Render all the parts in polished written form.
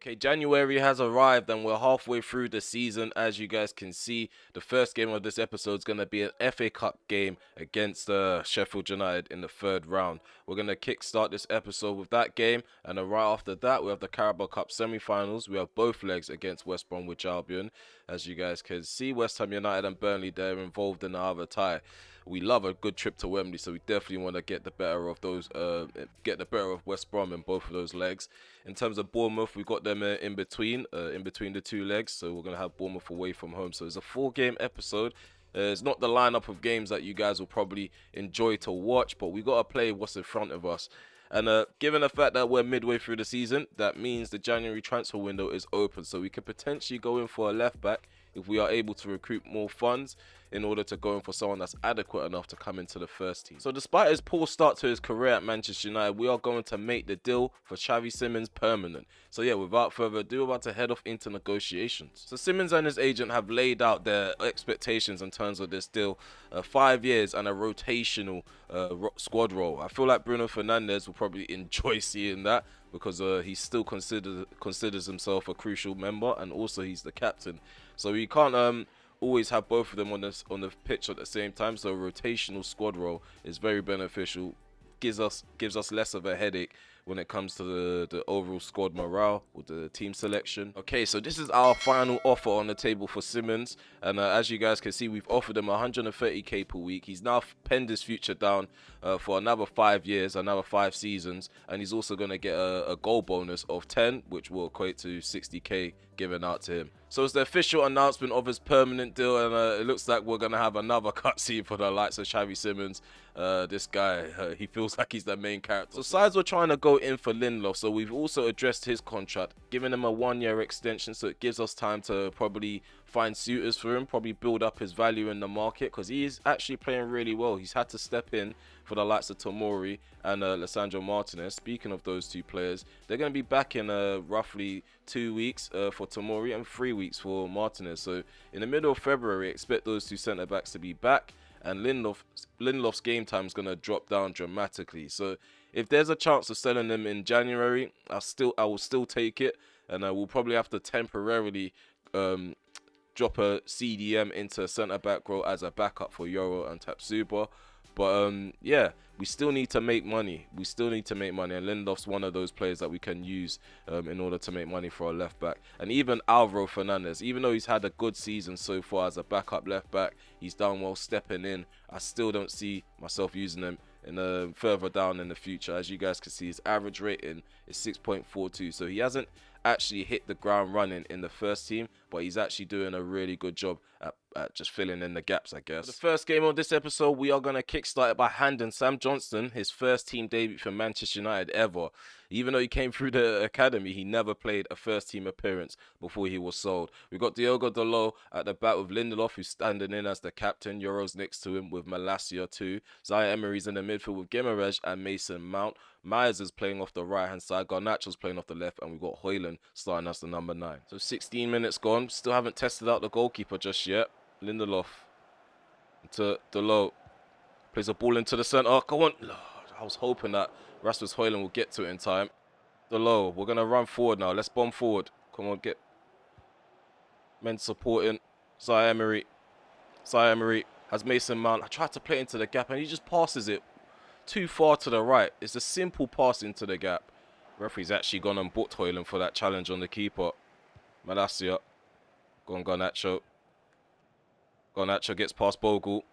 Okay, January has arrived and we're halfway through the season. As you guys can see, the first game of this episode is going to be an FA Cup game against Sheffield United in the third round. We're going to kickstart this episode with that game, and then right after that, we have the Carabao Cup semi-finals. We have both legs against West Bromwich Albion. As you guys can see, West Ham United and Burnley, they're involved in the other tie. We love a good trip to Wembley, so we definitely want to get the better of West Brom in both of those legs. In terms of Bournemouth, we've got them in between the two legs, so we're gonna have Bournemouth away from home. So it's a 4-game episode. It's not the lineup of games that you guys will probably enjoy to watch, but we gotta play what's in front of us. And given the fact that we're midway through the season, that means the January transfer window is open, so we could potentially go in for a left back if we are able to recruit more funds in order to go in for someone that's adequate enough to come into the first team. So despite his poor start to his career at Manchester United, we are going to make the deal for Xavi Simons permanent. So yeah, without further ado, we're about to head off into negotiations. So Simons and his agent have laid out their expectations in terms of this deal. 5 years and a rotational squad role. I feel like Bruno Fernandes will probably enjoy seeing that, because he still considers himself a crucial member, and also he's the captain. So you can't always have both of them on the pitch at the same time. So a rotational squad role is very beneficial. Gives us less of a headache when it comes to the overall squad morale or the team selection. Okay, so this is our final offer on the table for Simons, and as you guys can see, we've offered him 130k per week. He's now penned his future down for another 5 years, another 5 seasons, and he's also going to get a goal bonus of 10, which will equate to 60k given out to him. So it's the official announcement of his permanent deal, and it looks like we're going to have another cutscene for the likes of Xavi Simons. This guy, he feels like he's the main character. So sides were trying to go in for Lindelof, so we've also addressed his contract, giving him a 1-year extension, so it gives us time to probably find suitors for him, probably build up his value in the market, because he is actually playing really well. He's had to step in for the likes of Tomori and Lisandro Martinez. Speaking of those two players, they're going to be back in roughly 2 weeks for Tomori and 3 weeks for Martinez. So in the middle of February, expect those two centre-backs to be back, and Lindelof's game time is going to drop down dramatically. So if there's a chance of selling them in January, I will still take it, and I will probably have to temporarily drop a CDM into centre-back role as a backup for Yoro and Tapsuba. But yeah, we still need to make money. And Lindelof's one of those players that we can use in order to make money for a left back. And even Alvaro Fernandez, even though he's had a good season so far as a backup left back, he's done well stepping in. I still don't see myself using him in further down in the future. As you guys can see, his average rating is 6.42, so he hasn't actually hit the ground running in the first team, but he's actually doing a really good job at just filling in the gaps, I guess. The first game of this episode, we are going to kickstart it by handing Sam Johnstone his first team debut for Manchester United ever. Even though he came through the academy, he never played a first team appearance before he was sold. We've got Diogo Dalot at the back with Lindelof, who's standing in as the captain. Euro's next to him with Malacia too. Zaire Emery's in the midfield with Guimaraes and Mason Mount. Myers is playing off the right-hand side. Garnacho's playing off the left, and we've got Højlund starting as the number 9. So 16 minutes gone. Still haven't tested out the goalkeeper just yet. Lindelof to Dalot. Plays a ball into the centre. Oh, come on. I was hoping that Rasmus Højlund will get to it in time. Dalot, we're going to run forward now. Let's bomb forward. Come on, get men supporting. Zaire Emery has Mason Mount. I tried to play it into the gap, and he just passes it too far to the right. It's a simple pass into the gap. Referee's actually gone and booked Højlund for that challenge on the keeper. Malacia. Go on, Garnacho. Garnacho gets past Bogle.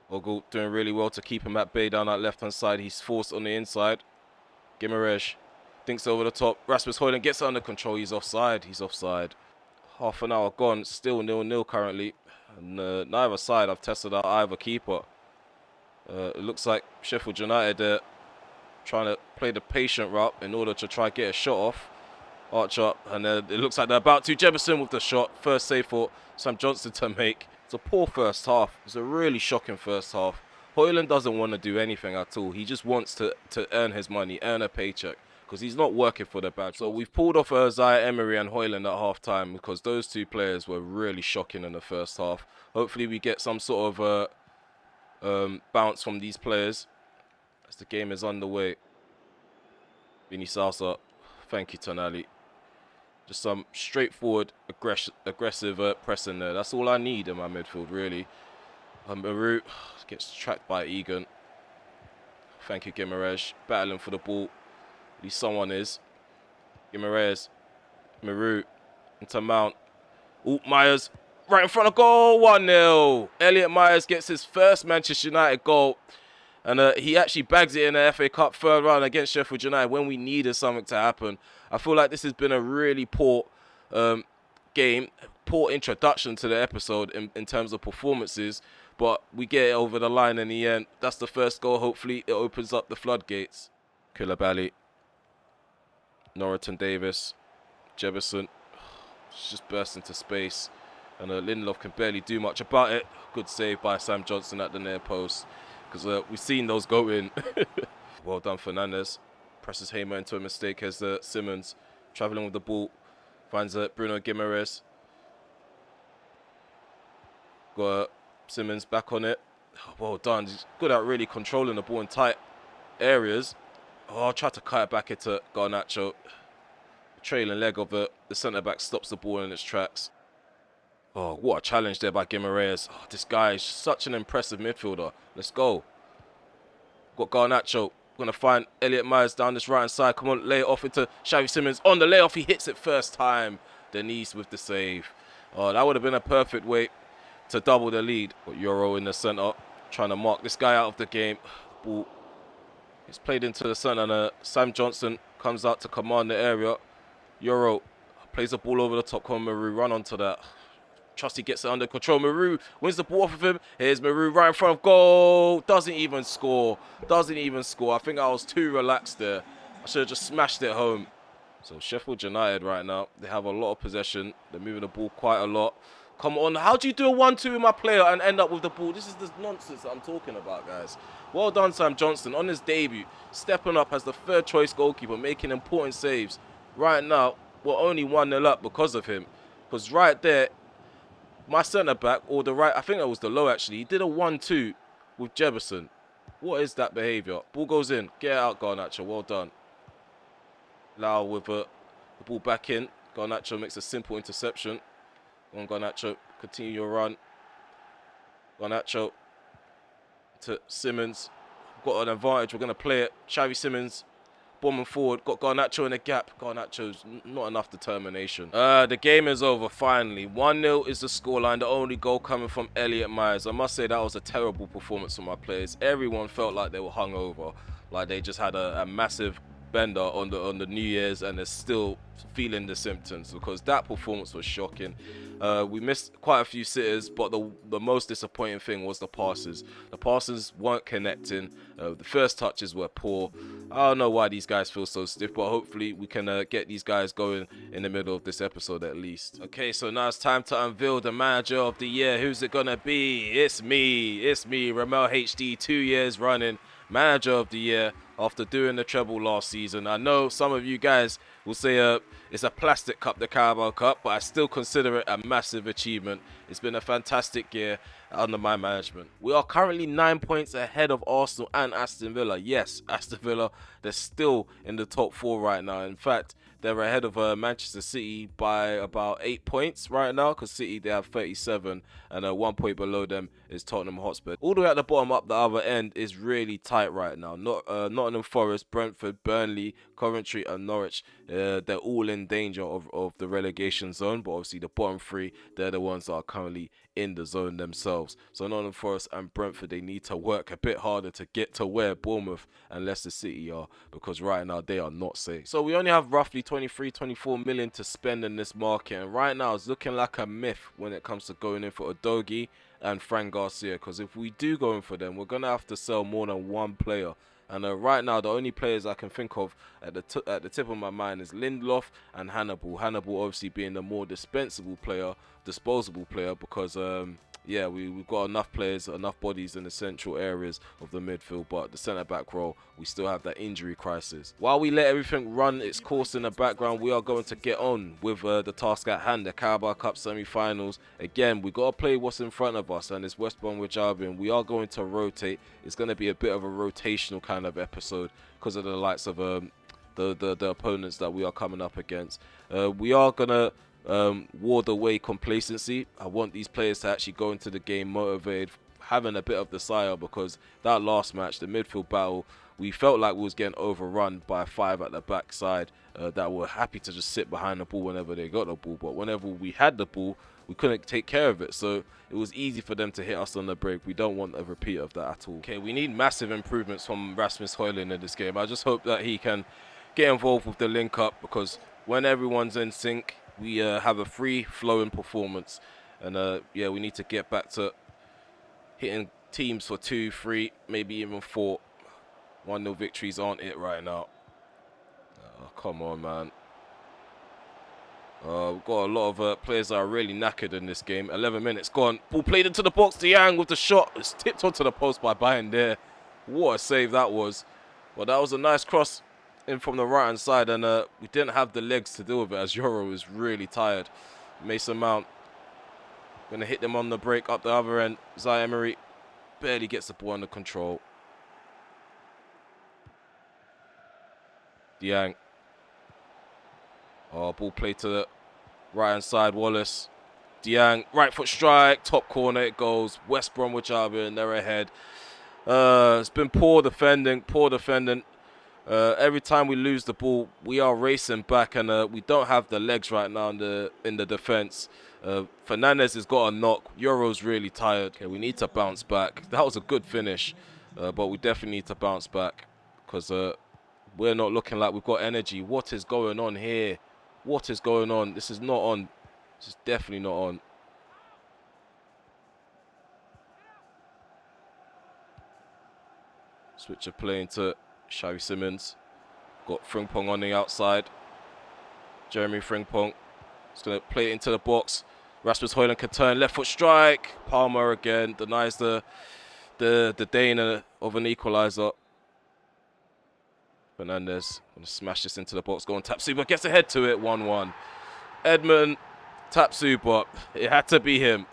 Bogle doing really well to keep him at bay down that left-hand side. He's forced on the inside. Guimaraes thinks over the top. Rasmus Højlund gets it under control. He's offside. Half an hour gone. Still 0-0 currently. And neither side have tested out either keeper. It looks like Sheffield United trying to play the patient route in order to try get a shot off. Archer, and it looks like they're about to. Jefferson with the shot. First save for Sam Johnstone to make. It's a poor first half. It's a really shocking first half. Højlund doesn't want to do anything at all. He just wants to earn his money, earn a paycheck, because he's not working for the badge. So we've pulled off Zaire Emery and Højlund at half-time, because those two players were really shocking in the first half. Hopefully we get some sort of bounce from these players as the game is underway. Vini Salsa, thank you, Tonali. Just some straightforward, aggressive pressing there. That's all I need in my midfield, really. Maru gets tracked by Egan. Thank you, Guimaraes. Battling for the ball. At least someone is. Guimaraes. Maru. Into Mount. Ooh, Myers. Right in front of goal. 1-0. Elliot Myers gets his first Manchester United goal. And he actually bags it in the FA Cup third round against Sheffield United when we needed something to happen. I feel like this has been a really poor game, poor introduction to the episode in terms of performances. But we get it over the line in the end. That's the first goal. Hopefully, it opens up the floodgates. Koulibaly. Norriton Davis. Jefferson. Just burst into space. And Lindelof can barely do much about it. Good save by Sam Johnson at the near post. Because we've seen those go in. Well done, Fernandes. Presses Hamer into a mistake as Simmons travelling with the ball. Finds Bruno Guimaraes. Got Simmons back on it. Well done. He's good at really controlling the ball in tight areas. Oh, I'll try to cut it back into Garnacho. The trailing leg of the centre-back stops the ball in its tracks. Oh, what a challenge there by Guimaraes. Oh, this guy is such an impressive midfielder. Let's go. Got Garnacho. Going to find Elliot Myers down this right-hand side. Come on, lay it off into Xavi Simmons. On the layoff, he hits it first time. Denise with the save. Oh, that would have been a perfect way to double the lead. Got Euro in the centre. Trying to mark this guy out of the game. Ball. It's played into the centre. And Sam Johnson comes out to command the area. Euro plays the ball over the top corner. Maru run onto that. Trusty gets it under control. Maru wins the ball off of him. Here's Maru right in front of goal. Doesn't even score. Doesn't even score. I think I was too relaxed there. I should have just smashed it home. So Sheffield United right now, they have a lot of possession. They're moving the ball quite a lot. Come on. How do you do a 1-2 with my player and end up with the ball? This is the nonsense that I'm talking about, guys. Well done, Sam Johnson, on his debut. Stepping up as the third choice goalkeeper, making important saves. Right now, we're only 1-0 up because of him. Because right there, my centre-back, or the right, I think that was the low actually, he did a 1-2 with Jefferson. What is that behaviour? Ball goes in. Get it out, Garnacho. Well done. Lau with the ball back in. Garnacho makes a simple interception. Go on, Garnacho. Continue your run. Garnacho to Simmons. Got an advantage. We're going to play it. Xavi Simmons. Bombing forward, got Garnacho in the gap. Garnacho's not enough determination. The game is over finally. 1-0 is the scoreline. The only goal coming from Elliot Myers. I must say that was a terrible performance from my players. Everyone felt like they were hungover, like they just had a massive bender on the New Year's and they're still feeling the symptoms because that performance was shocking. We missed quite a few sitters, but the most disappointing thing was the passes. The passes weren't connecting. The first touches were poor. I don't know why these guys feel so stiff, but hopefully we can get these guys going in the middle of this episode at least. Okay, so now it's time to unveil the manager of the year. Who's it gonna be? It's me, RemelHD, 2 years running manager of the year after doing the treble last season. I know some of you guys will say it's a plastic cup, the Carabao Cup, but I still consider it a massive achievement. It's been a fantastic year under my management. We are currently 9 points ahead of Arsenal and Aston Villa. Yes, Aston Villa, they're still in the top 4 right now. In fact, they're ahead of Manchester City by about 8 points right now, because City, they have 37, and 1 point below them is Tottenham Hotspur. All the way at the bottom up the other end is really tight right now. Nottingham Forest, Brentford, Burnley, Coventry and Norwich, they're all in danger of the relegation zone, but obviously the bottom 3, they're the ones that are currently in the zone themselves. So Nottingham Forest and Brentford, they need to work a bit harder to get to where Bournemouth and Leicester City are, because right now they are not safe. So we only have roughly 23-24 million to spend in this market, and right now it's looking like a myth when it comes to going in for Udogie and Fran Garcia, because if we do go in for them, we're going to have to sell more than one player. And right now, the only players I can think of at the tip of my mind is Lindelof and Hannibal. Hannibal obviously being the more disposable player, because yeah, we've got enough players, enough bodies in the central areas of the midfield, but the centre-back role, we still have that injury crisis. While we let everything run its course in the background, we are going to get on with the task at hand, the Carabao Cup semi-finals. Again, we got to play what's in front of us, and it's West Bromwich Albion. We are going to rotate. It's going to be a bit of a rotational kind of episode because of the likes of the opponents that we are coming up against. We are gonna ward away complacency. I want these players to actually go into the game motivated, having a bit of desire, because that last match, the midfield battle, we felt like we was getting overrun by 5 at the backside that were happy to just sit behind the ball whenever they got the ball. But whenever we had the ball, we couldn't take care of it. So it was easy for them to hit us on the break. We don't want a repeat of that at all. Okay, we need massive improvements from Rasmus Højlund in this game. I just hope that he can get involved with the link-up, because when everyone's in sync, we have a free-flowing performance. And yeah, we need to get back to hitting teams for 2, 3, maybe even 4. 1-0 victories aren't it right now. Oh, come on, man. We've got a lot of players that are really knackered in this game. 11 minutes gone. Ball played into the box. Diang with the shot. It's tipped onto the post by Bayern there. What a save that was. Well, that was a nice cross in from the right-hand side. And we didn't have the legs to deal with it, as Euro is really tired. Mason Mount going to hit them on the break up the other end. Emery barely gets the ball under control. Diang. Oh, ball played to the right-hand side. Wallace. Diang, right foot strike, top corner, it goes. West Bromwich Albion, they're ahead. It's been poor defending, every time we lose the ball, we are racing back, and we don't have the legs right now in the defense. Fernandes has got a knock. Euro's really tired. Okay, we need to bounce back. That was a good finish, but we definitely need to bounce back, because we're not looking like we've got energy. What is going on here? What is going on? This is not on. This is definitely not on. Switch of play into Xavi Simons. Got Frimpong on the outside. Jeremy Frimpong. He's going to play it into the box. Rasmus Højlund can turn. Left foot strike. Palmer again. Denies the Dane of an equaliser. Fernandes going to smash this into the box. Go on Tapsuba. Gets ahead to it. 1-1. Edmund Tapsuba. It had to be him.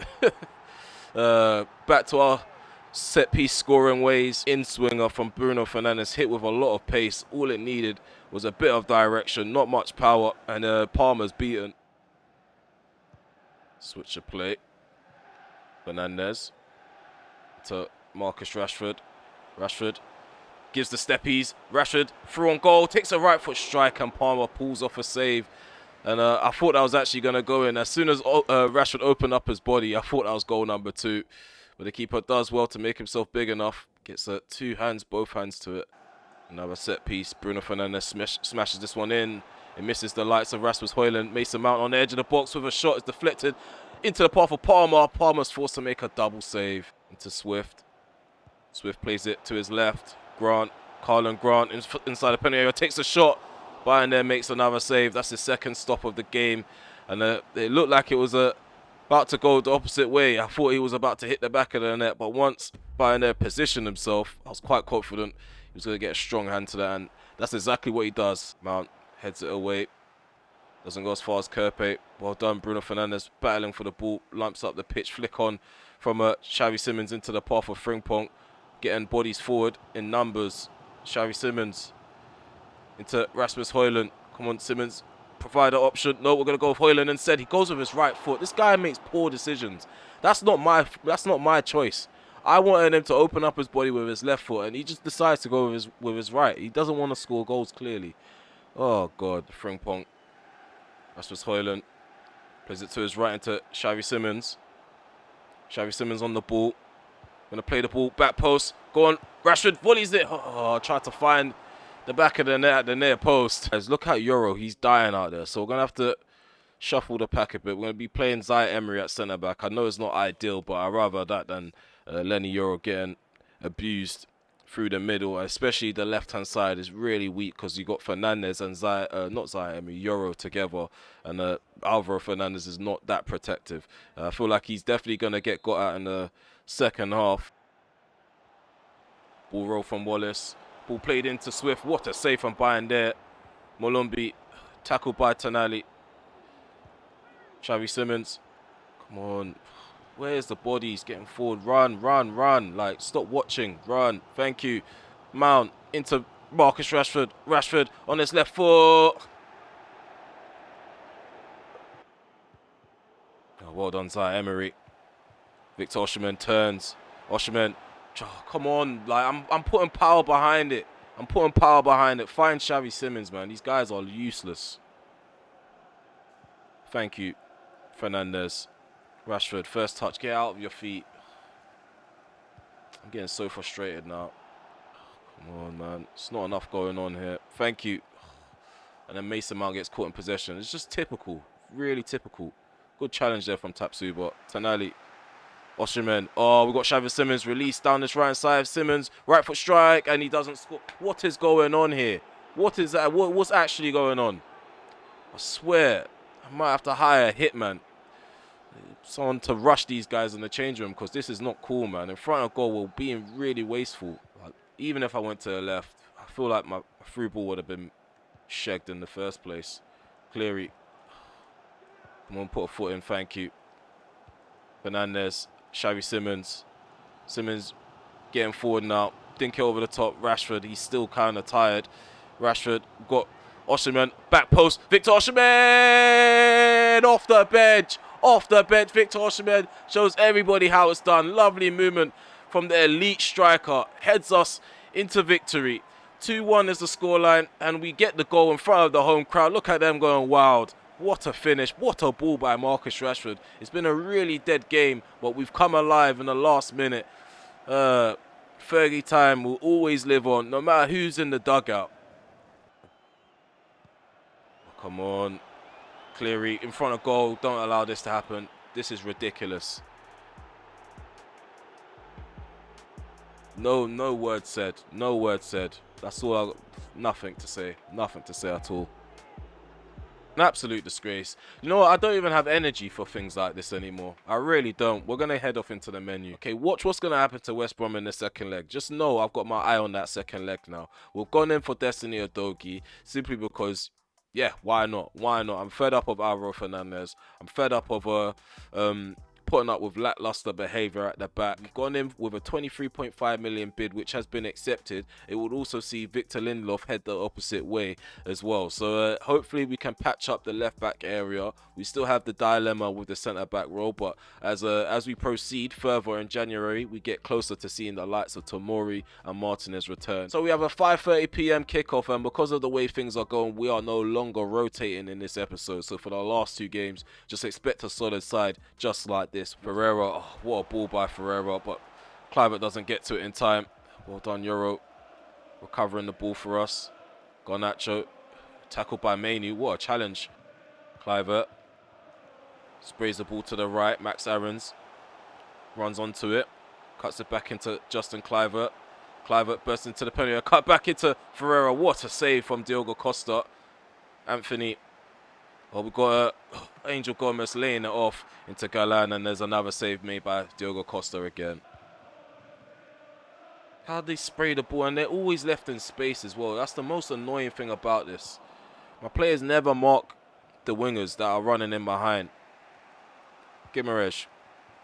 Back to our set-piece scoring ways. In-swinger from Bruno Fernandes, hit with a lot of pace. All it needed was a bit of direction, not much power, and Palmer's beaten. Switch of play. Fernandes to Marcus Rashford. Rashford gives the steppies. Rashford through on goal, takes a right foot strike, and Palmer pulls off a save. And I thought that was actually going to go in. As soon as Rashford opened up his body, I thought that was goal number 2. But the keeper does well to make himself big enough. Gets both hands to it. Another set piece. Bruno Fernandes smashes this one in. It misses the lights of Rasmus Højlund. Mason Mount on the edge of the box with a shot. It's deflected into the path of Palmer. Palmer's forced to make a double save. Into Swift. Swift plays it to his left. Grant. Carlin Grant inside the penalty area. Takes a shot. Bayern there makes another save. That's his second stop of the game. And it looked like it was about to go the opposite way. I thought he was about to hit the back of the net. But once Bayern there positioned himself, I was quite confident he was going to get a strong hand to that. And that's exactly what he does. Mount heads it away. Doesn't go as far as Kerpe. Well done, Bruno Fernandes battling for the ball. Lumps up the pitch. Flick on from Xavi Simons into the path of Frimpong. Getting bodies forward in numbers. Xavi Simons into Rasmus Højlund. Come on, Simons. Provide an option. No, we're going to go with Højlund instead. He goes with his right foot. This guy makes poor decisions. That's not my choice. I wanted him to open up his body with his left foot, and he just decides to go with his right. He doesn't want to score goals, clearly. Oh, God. Frimpong. Rasmus Højlund plays it to his right into Xavi Simons. Xavi Simons on the ball. Going to play the ball. Back post. Go on. Rashford volleys it. Oh, tried to find the back of the net at the near post. Guys, look at Euro. He's dying out there. So we're going to have to shuffle the pack a bit. We're going to be playing Emery at centre-back. I know it's not ideal, but I'd rather that than Lenny Euro getting abused through the middle. Especially the left-hand side is really weak because you got Fernandes and Emery, Euro together. And Alvaro Fernandes is not that protective. I feel like he's definitely going to get got out in the second half. Ball roll from Wallace. Ball played into Swift. What a save from Bayern there. Molumby tackled by Tonali. Xavi Simons. Come on. Where's the body? He's getting forward. Run, run, run. Like, stop watching. Run. Thank you. Mount into Marcus Rashford. Rashford on his left foot. Oh, well done, Zaire Emery. Victor Osimhen turns. Osimhen, oh, come on. Like, I'm putting power behind it. I'm putting power behind it. Find Xavi Simons, man. These guys are useless. Thank you, Fernandes. Rashford, first touch. Get out of your feet. I'm getting so frustrated now. Come on, man. It's not enough going on here. Thank you. And then Mason Mount gets caught in possession. It's just typical. Really typical. Good challenge there from Tapsuba. Tonali. Osimhen. Oh, we've got Xavi Simons released down this right side. Simons, right foot strike, and he doesn't score. What is going on here? What is that? What's actually going on? I swear, I might have to hire a hitman. Someone to rush these guys in the change room, because this is not cool, man. In front of goal, we're being really wasteful. Like, even if I went to the left, I feel like my through ball would have been shagged in the first place. Cleary. Come on, put a foot in, thank you. Fernandes. Xavi Simons. Simons getting forward now. Dink it over the top. Rashford, he's still kind of tired. Rashford got Osimhen. Back post. Victor Osimhen! Off the bench. Off the bench. Victor Osimhen shows everybody how it's done. Lovely movement from the elite striker. Heads us into victory. 2-1 is the scoreline, and we get the goal in front of the home crowd. Look at them going wild. What a finish. What a ball by Marcus Rashford. It's been a really dead game, but we've come alive in the last minute. Fergie time will always live on, no matter who's in the dugout. Come on. Cleary in front of goal. Don't allow this to happen. This is ridiculous. No word said. No word said. That's all. Nothing to say. Nothing to say at all. An absolute disgrace. You know what? I don't even have energy for things like this anymore. I really don't. We're going to head off into the menu. Okay, watch what's going to happen to West Brom in the second leg. Just know I've got my eye on that second leg now. We've gone in for Destiny Udogie simply because, yeah, why not? Why not? I'm fed up of Alvaro Fernandez. I'm fed up of putting up with lackluster behaviour at the back. We've gone in with a 23.5 million bid, which has been accepted. It would also see Victor Lindelof head the opposite way as well. So hopefully we can patch up the left back area. We still have the dilemma with the centre back role, but as we proceed further in January, we get closer to seeing the likes of Tomori and Martinez return. So we have a 5:30 p.m. kickoff, and because of the way things are going, we are no longer rotating in this episode. So for the last two games, just expect a solid side just like this. Ferreira, oh, what a ball by Ferreira, but Kluivert doesn't get to it in time. Well done, Euro, recovering the ball for us. Garnacho, tackled by Mainu. What a challenge. Kluivert sprays the ball to the right. Max Aarons runs onto it, cuts it back into Justin Kluivert. Kluivert bursts into the penalty, cut back into Ferreira. What a save from Diogo Costa. Anthony. Oh, we've got Angel Gomez laying it off into Galan, and there's another save made by Diogo Costa again. How they spray the ball, and they're always left in space as well. That's the most annoying thing about this. My players never mark the wingers that are running in behind. Gimaresh,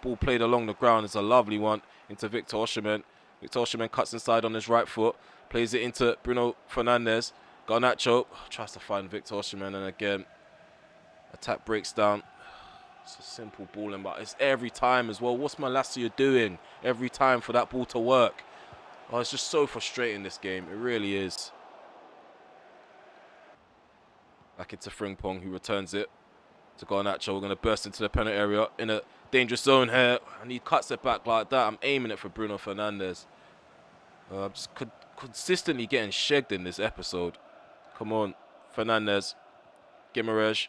ball played along the ground. It's a lovely one into Victor Osimhen. Victor Osimhen cuts inside on his right foot, plays it into Bruno Fernandes. Garnacho tries to find Victor Osimhen, and again, attack breaks down. It's a simple balling, but it's every time as well. What's Malacia doing every time for that ball to work? Oh, it's just so frustrating, this game. It really is. Back into Frimpong, who returns it to Garnacho. We're going to burst into the penalty area in a dangerous zone here, and he cuts it back like that. I'm aiming it for Bruno Fernandes. I'm just consistently getting shagged in this episode. Come on, Fernandes. Gimaresh.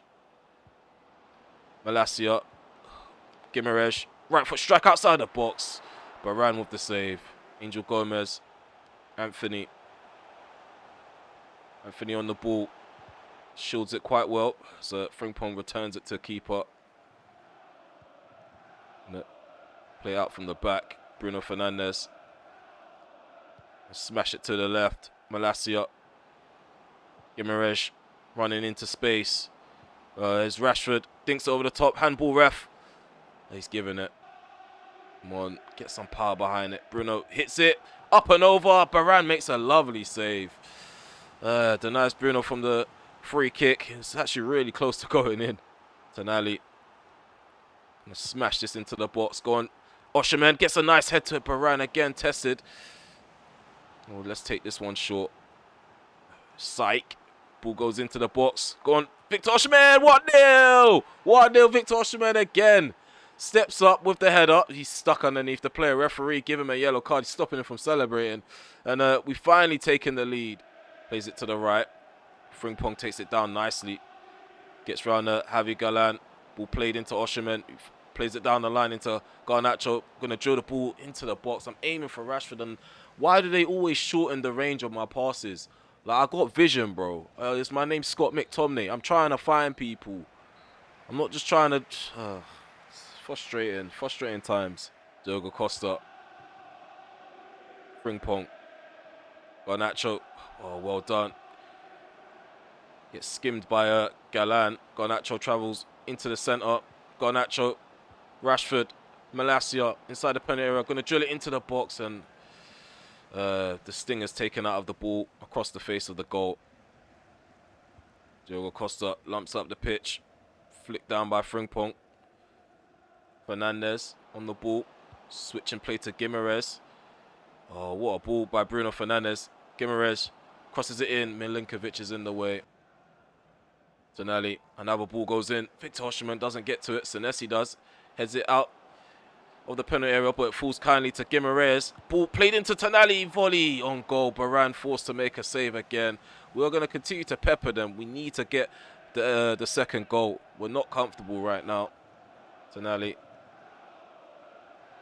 Malacia. Gimaresh. Right foot strike outside the box. Baran with the save. Angel Gomez. Anthony. Anthony on the ball. Shields it quite well. So Frimpong returns it to keeper. Play out from the back. Bruno Fernandes. Smash it to the left. Malacia. Gimaresh running into space. There's Rashford. Dinks over the top. Handball ref. He's giving it. Come on. Get some power behind it. Bruno hits it. Up and over. Baran makes a lovely save. Denies Bruno from the free kick. It's actually really close to going in. Tonali. Gonna smash this into the box. Go on. Osherman gets a nice head to it. Baran again tested. Oh, let's take this one short. Psych. Ball goes into the box. Go on. Victor Osherman. 1-0. 1-0. Victor Osherman again. Steps up with the head up. He's stuck underneath the player. Referee give him a yellow card. He's stopping him from celebrating. And we finally taken the lead. Plays it to the right. Frimpong takes it down nicely. Gets round Javi Galan. Ball played into Osherman. Plays it down the line into Garnacho. Gonna drill the ball into the box. I'm aiming for Rashford. And why do they always shorten the range of my passes? Like, I got vision, bro. My name's Scott McTominay. I'm trying to find people. I'm not just trying to... it's frustrating. Frustrating times. Diogo Costa. Frimpong. Garnacho. Oh, well done. Gets skimmed by Galan. Garnacho travels into the centre. Garnacho. Rashford. Malacia inside the penalty area. Going to drill it into the box, and the sting is taken out of the ball across the face of the goal. Diogo Costa lumps up the pitch. Flicked down by Frimpong. Fernandes on the ball. Switching play to Guimaraes. Oh, what a ball by Bruno Fernandes. Guimaraes crosses it in. Milinkovic is in the way. Tonali, another ball goes in. Victor Osherman doesn't get to it. Senesi does. Heads it out of the penalty area, but it falls kindly to Guimaraes. Ball played into Tonali. Volley on goal. Baran forced to make a save again. We're going to continue to pepper them. We need to get the second goal. We're not comfortable right now. Tonali.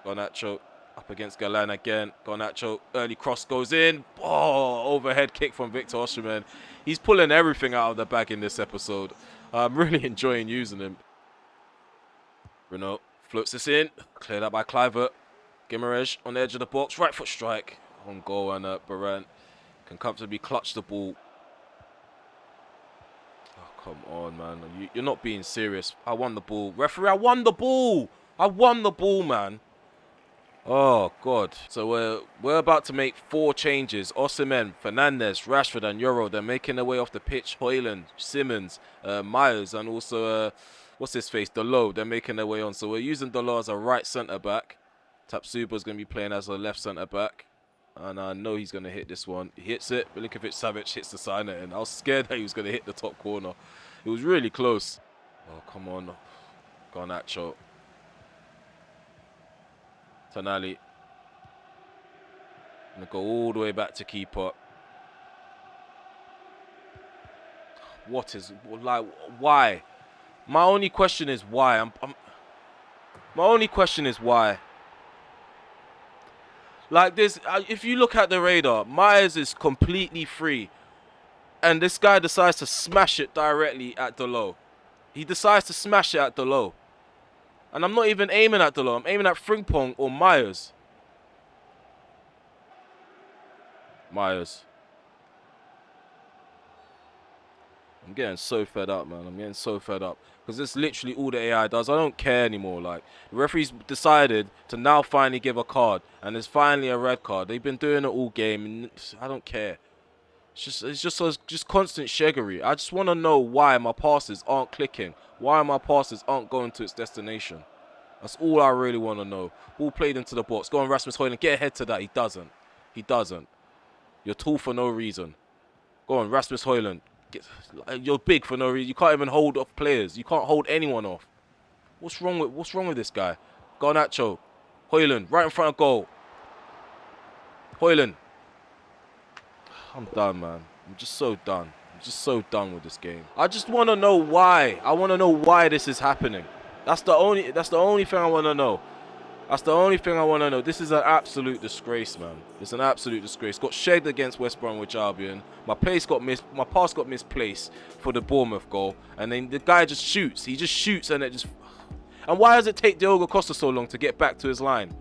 Garnacho up against Galan again. Garnacho, early cross goes in. Oh, overhead kick from Victor Osherman. He's pulling everything out of the bag in this episode. I'm really enjoying using him. Renault floats this in. Cleared out by Kluivert. Guimaraes on the edge of the box. Right foot strike on goal, and Baran can comfortably clutch the ball. Oh, come on, man. You're not being serious. I won the ball. Referee, I won the ball. I won the ball, man. Oh, God. So we're about to make 4 changes. Osimhen, Fernandes, Rashford and Euro. They're making their way off the pitch. Højlund, Simmons, Myers, and also, what's his face? Dalot. They're making their way on. So we're using Dalot as a right centre-back. Tapsuba's going to be playing as a left centre-back. And I know he's going to hit this one. He hits it. Milinkovic-Savic hits the side net, and I was scared that he was going to hit the top corner. It was really close. Oh, come on. Garnacho. Tonali. Gonna go all the way back to keeper. What is, like, why? My only question is why. My only question is why. Like this, if you look at the radar, Myers is completely free, and this guy decides to smash it directly at Dalot. He decides to smash it at Dalot. And I'm not even aiming at Dalot. I'm aiming at Frimpong or Myers. Myers. I'm getting so fed up, man. I'm getting so fed up. Because it's literally all the AI does. I don't care anymore. Like, the referee's decided to now finally give a card. And there's finally a red card. They've been doing it all game. And I don't care. It's just constant sheggery. I just want to know why my passes aren't clicking. Why my passes aren't going to its destination. That's all I really want to know. Ball played into the box. Go on, Rasmus Højlund. Get ahead to that. He doesn't. He doesn't. You're tall for no reason. Go on, Rasmus Højlund. You're big for no reason. You can't even hold off players. You can't hold anyone off. What's wrong with this guy? Garnacho. Højlund. Right in front of goal. Højlund. I'm done, man. I'm just so done. I'm just so done with this game. I just want to know why. I want to know why this is happening. That's the only thing I want to know. That's the only thing I want to know. This is an absolute disgrace, man. It's an absolute disgrace. Got shagged against West Bromwich Albion. My pass got misplaced for the Bournemouth goal. And then the guy just shoots. He just shoots and it just... And why does it take Diogo Costa so long to get back to his line?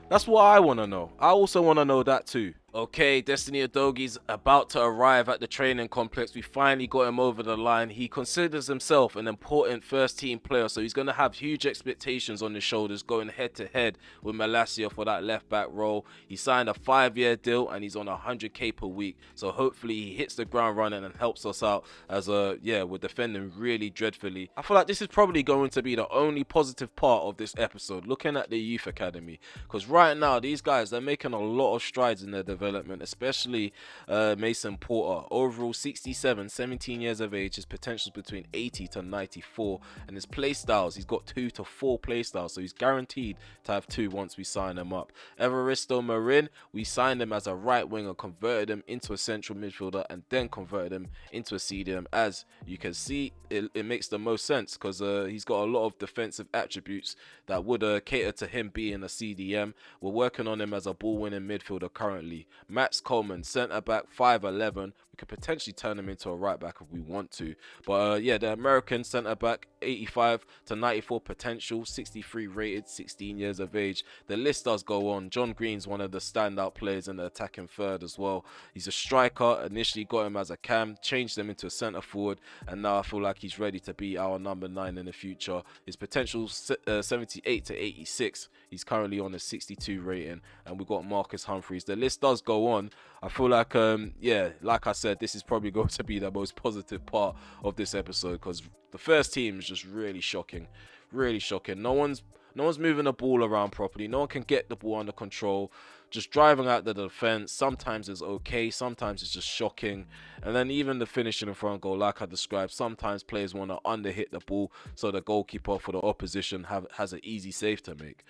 That's what I want to know. I also want to know that too. Okay, Destiny Adogi's about to arrive at the training complex. We finally got him over the line. He considers himself an important first team player, so he's going to have huge expectations on his shoulders going head to head with Malacia for that left back role. He signed a 5-year deal and he's on 100k per week, so hopefully he hits the ground running and helps us out as we're defending really dreadfully. I feel like this is probably going to be the only positive part of this episode, looking at the youth academy, because right now these guys, they're making a lot of strides in their development, especially Mason Porter. Overall 67, 17 years of age, his potential is between 80 to 94, and his play styles, he's got 2 to 4 play styles, so he's guaranteed to have 2 once we sign him up. Evaristo Marin, we signed him as a right winger, converted him into a central midfielder, and then converted him into a CDM. As you can see, it makes the most sense because he's got a lot of defensive attributes that would cater to him being a CDM. We're working on him as a ball-winning midfielder currently. Max Coleman, centre back, 5'11". We could potentially turn him into a right back if we want to. But the American centre back, 85 to 94 potential, 63 rated, 16 years of age. The list does go on. John Green's one of the standout players in the attacking third as well. He's a striker. Initially got him as a cam, changed him into a centre forward, and now I feel like he's ready to be our number 9 in the future. His potential 78 to 86. He's currently on a 62 rating, and we've got Marcus Humphreys. The list does go on. I feel like like I said, this is probably going to be the most positive part of this episode because the first team is just really shocking. No one's moving the ball around properly. No one can get the ball under control. Just driving out the defense, sometimes it's okay, sometimes it's just shocking. And then even the finishing in front goal, like I described, sometimes players want to underhit the ball so the goalkeeper for the opposition has an easy save to make.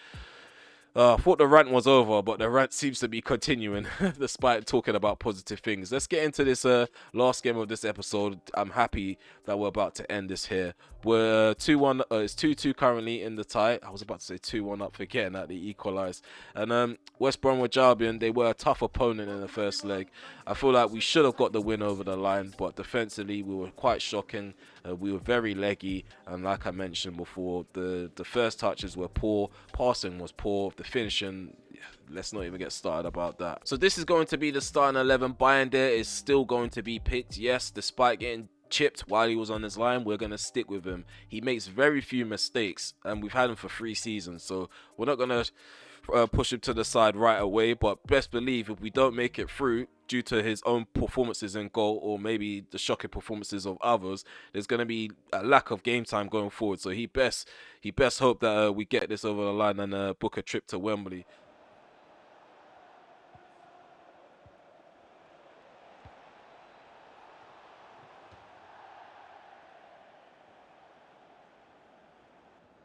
I thought the rant was over, but the rant seems to be continuing despite talking about positive things. Let's get into this last game of this episode. I'm happy that we're about to end this here. We're 2-1. It's 2-2 currently in the tie. I was about to say 2-1 up, forgetting that they equalised. And West Bromwich Albion, they were a tough opponent in the first leg. I feel like we should have got the win over the line, but defensively we were quite shocking. We were very leggy, and like I mentioned before, the first touches were poor, passing was poor, the finishing, let's not even get started about that. So this is going to be the starting 11. Binder is still going to be picked, yes, despite getting chipped while he was on his line. We're going to stick with him. He makes very few mistakes, and we've had him for 3 seasons, so we're not going to push him to the side right away, but best believe if we don't make it through due to his own performances in goal or maybe the shocking performances of others, there's going to be a lack of game time going forward. So he best hope that we get this over the line and book a trip to Wembley.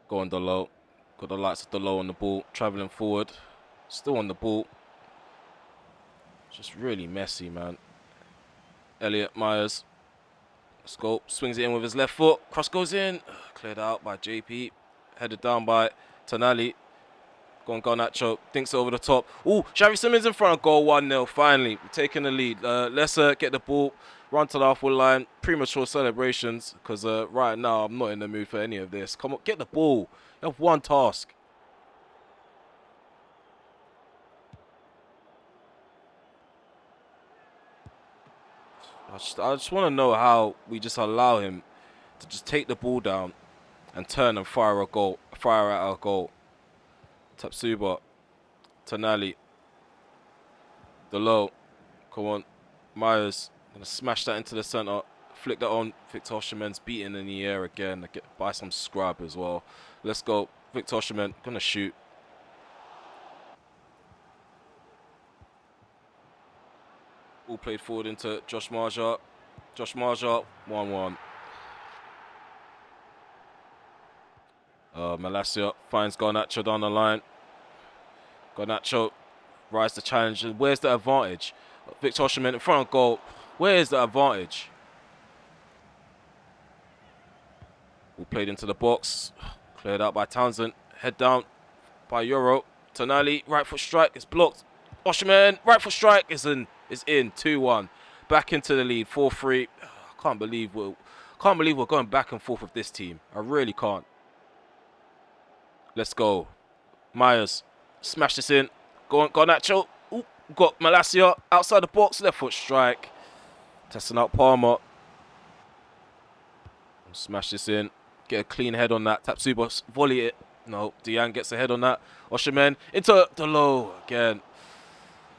Go on the low. Got the lights of the low on the ball, travelling forward, still on the ball. Just really messy, man. Elliot Myers. Let's go. Swings it in with his left foot. Cross goes in. Cleared out by JP. Headed down by Tonali. Go on, Garnacho. Thinks over the top. Ooh, Xavi Simons in front of goal. 1-0. Finally, we're taking the lead. Let's get the ball. Run to the halfway line. Premature celebrations. Because right now, I'm not in the mood for any of this. Come on, get the ball. You have one task. I just want to know how we just allow him to just take the ball down and turn and fire at our goal. Tapsuba, Tonali, the low, come on, Myers, gonna smash that into the centre, flick that on. Victor Osimhen's beaten in the air again, by some scrub as well. Let's go, Victor Osimhen, gonna shoot. All played forward into Josh Marja. Josh Marja, 1-1. Malacia finds Garnacho down the line. Garnacho rise the challenge. Where's the advantage? Victor Osimhen in front of goal. Where is the advantage? All played into the box. Cleared out by Townsend. Head down by Euro. Tonali, right foot strike. It's blocked. Osimhen, right foot strike is in. 2-1. Back into the lead. 4-3. I can't believe we're going back and forth with this team. I really can't. Let's go. Myers. Smash this in. Go on, Garnacho. Ooh, Got Malacia outside the box, left foot strike. Testing out Palmer. Smash this in. Get a clean head on that. Tapsuba volley it. No, Diane gets a head on that. Osherman into the low again.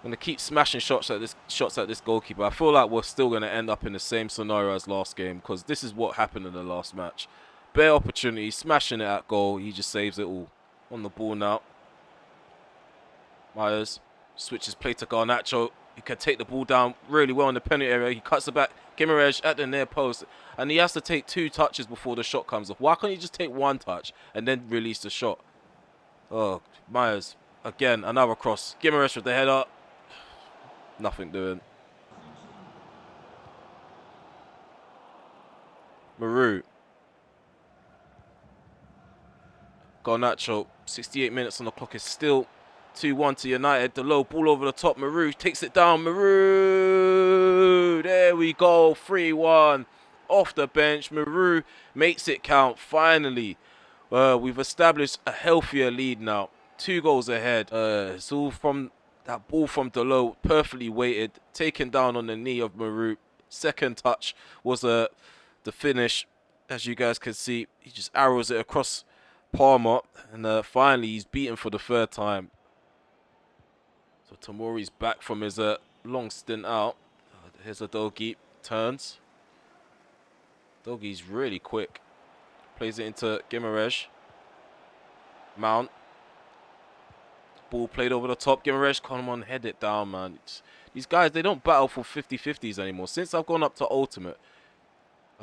I'm gonna keep smashing shots at this goalkeeper. I feel like we're still gonna end up in the same scenario as last game because this is what happened in the last match. Bare opportunity, smashing it at goal. He just saves it all. On the ball now. Myers switches play to Garnacho. He can take the ball down really well in the penalty area. He cuts it back. Gimarej at the near post. And he has to take 2 touches before the shot comes off. Why can't he just take 1 touch and then release the shot? Oh, Myers. Again, another cross. Gimarej with the header. Nothing doing. Maru. Garnacho. 68 minutes on the clock is still 2-1 to United. The low ball over the top. Maru takes it down. Maru. There we go. 3-1. Off the bench. Maru makes it count. Finally. We've established a healthier lead now. 2 goals ahead. It's all from that ball from Delo. Perfectly weighted. Taken down on the knee of Maru. Second touch was the finish. As you guys can see, he just arrows it across Palmer. And finally, he's beaten for the 3rd time. So Tomori's back from his long stint out. Here's a Dogi. Turns. Dogi's really quick. Plays it into Gimarej. Mount. Ball played over the top. Gimarej, come on, head it down, man. These guys, they don't battle for 50-50s anymore. Since I've gone up to Ultimate,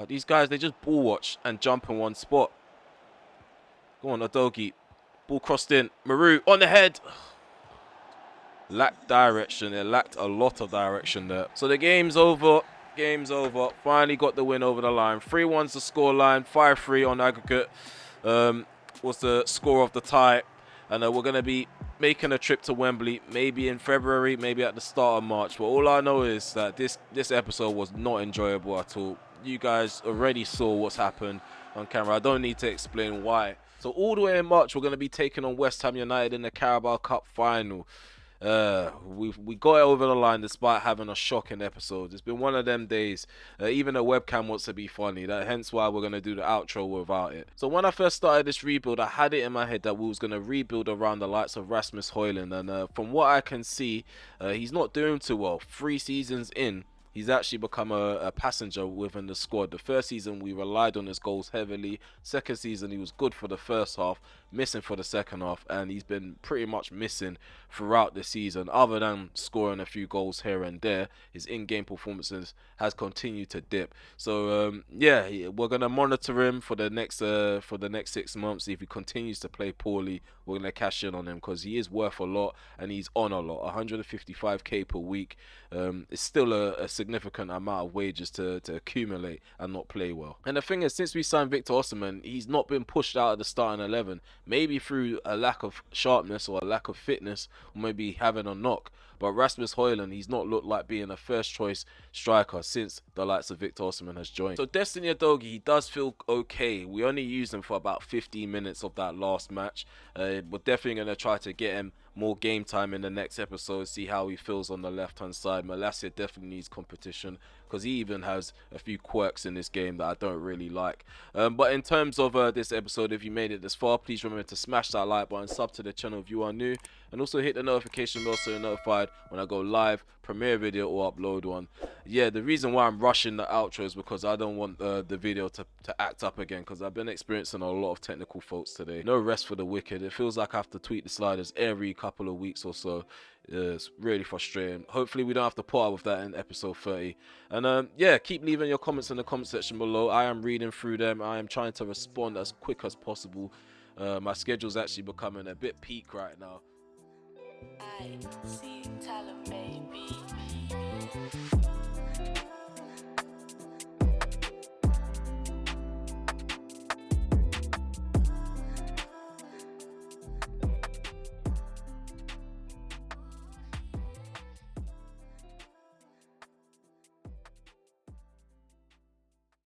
these guys, they just ball watch and jump in one spot. Go on, Adogi. Ball crossed in. Maru on the head. Lacked direction. It lacked a lot of direction there. So the game's over. Game's over. Finally got the win over the line. 3-1's the score line. 5-3 on aggregate was the score of the tie. And we're going to be making a trip to Wembley, maybe in February, maybe at the start of March. But all I know is that this episode was not enjoyable at all. You guys already saw what's happened on camera. I don't need to explain why. So all the way in March, we're going to be taking on West Ham United in the Carabao Cup final. We got it over the line despite having a shocking episode. It's been one of them days. Even the webcam wants to be funny. Hence why we're going to do the outro without it. So when I first started this rebuild, I had it in my head that we was going to rebuild around the likes of Rasmus Højlund. And from what I can see, he's not doing too well. 3 seasons in, he's actually become a passenger within the squad. The first season, we relied on his goals heavily. Second season, he was good for the first half, missing for the second half, and he's been pretty much missing throughout the season. Other than scoring a few goals here and there, his in-game performances has continued to dip. So yeah, we're gonna monitor him for the next 6 months. If he continues to play poorly, we're gonna cash in on him because he is worth a lot and he's on a lot. 155k per week. It's still a significant amount of wages to accumulate and not play well. And the thing is, since we signed Victor Osimhen, he's not been pushed out of the starting 11. Maybe through a lack of sharpness or a lack of fitness, or maybe having a knock. But Rasmus Højlund, he's not looked like being a first choice striker since the likes of Victor Osimhen has joined. So Destiny Udogie, he does feel okay. We only used him for about 15 minutes of that last match. We're definitely going to try to get him more game time in the next episode, see how he feels on the left hand side. Malacia definitely needs competition because he even has a few quirks in this game that I don't really like. But in terms of this episode, if you made it this far, please remember to smash that like button, sub to the channel if you are new, and also hit the notification bell so you're notified when I go live, premiere video or upload one. Yeah, the reason why I'm rushing the outro is because I don't want the video to act up again, because I've been experiencing a lot of technical faults today. No rest for the wicked. It feels like I have to tweak the sliders every couple of weeks or so. It's really frustrating. Hopefully we don't have to put up with that in episode 30. And yeah, keep leaving your comments in the comment section below. I am reading through them. I am trying to respond as quick as possible. My schedule's actually becoming a bit peak right now. I see